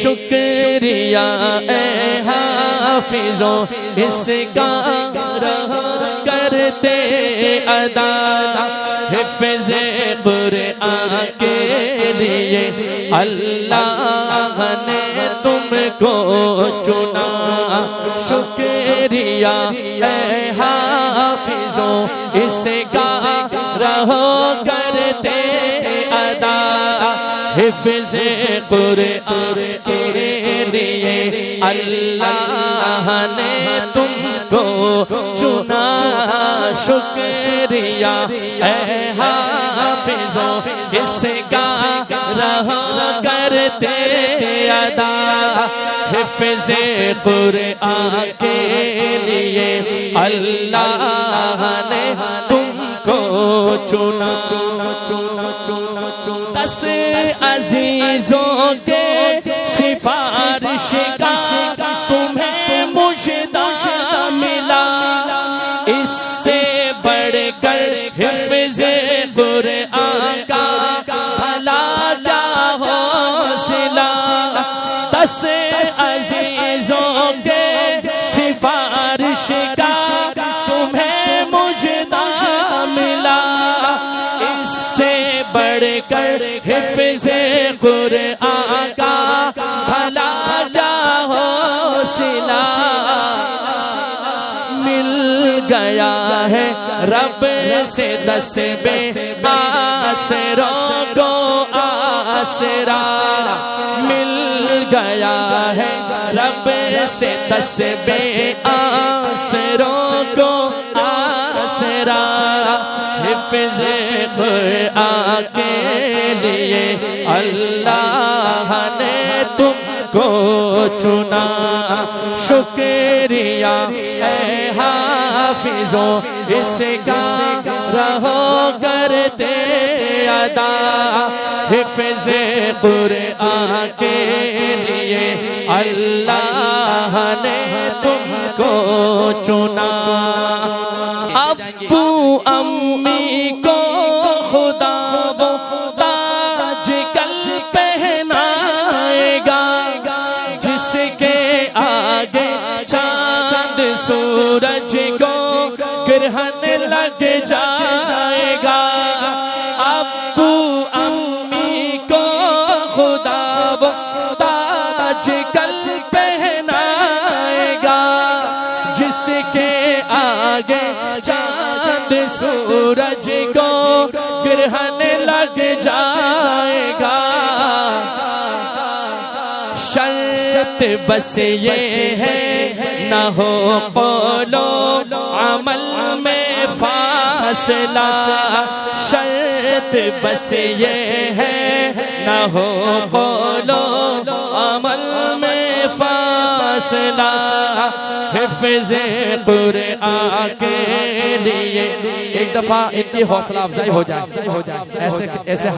शुक्रिया ए हाफिजों इसका रहा करते अदा। हिफ्ज़े कुरान के लिए अल्लाह ने तुमको चुना। शुक्रिया ए हाफिजों इसका रहो करते अदा। हिफ्ज़े कुरान के लिए अल्लाह ने तुमको चुना। शुक्रिया ए हाफिजों इसका रहो करते अदा। हिफ्ज़े कुरान के लिए अल्लाह ने तुमको चुना। 10 अजीजों के सिफारिश का तुम्हें मुजदा मिला। इससे बढ़कर हिफ्ज़े कुरान का भला क्या हौसला। 10 अजीजों के सिफारिश का तुम्हें मुजदा मिला। इससे बढ़कर हिफ्ज़े कुरान का भला क्या हौसला। मिल गया है रब से 10 बेआसरों को आसरा। मिल गया है रब से 10 बेआसरों को आसरा। हिफ्ज़े कुरान के लिए अल्लाह ने तुमको चुना। शुक्रिया ए हाफिजों इसका रहो करते अदा। हिफ्ज़े कुरान के लिए अल्लाह ने तुमको चुना। अब्बू अम्मी को खुदा वो ताज कल पहनाएगा। जिसके आगे चांद सूरज को ग्रहण लग जाएगा। अब्बू अम्मी को खुदा वो ताज कल पहनाएगा। जिसके आगे चांद सूरज को ग्रहण लग जाएगा। शर्त बस ये है न हो कौलो अमल में फासला। शर्त बस ये है न हो कौलो अमल में फासला। हिफ्ज़े कुरान के लिए एक दफा इनकी हौसला अफजाई हो जाए। ऐसे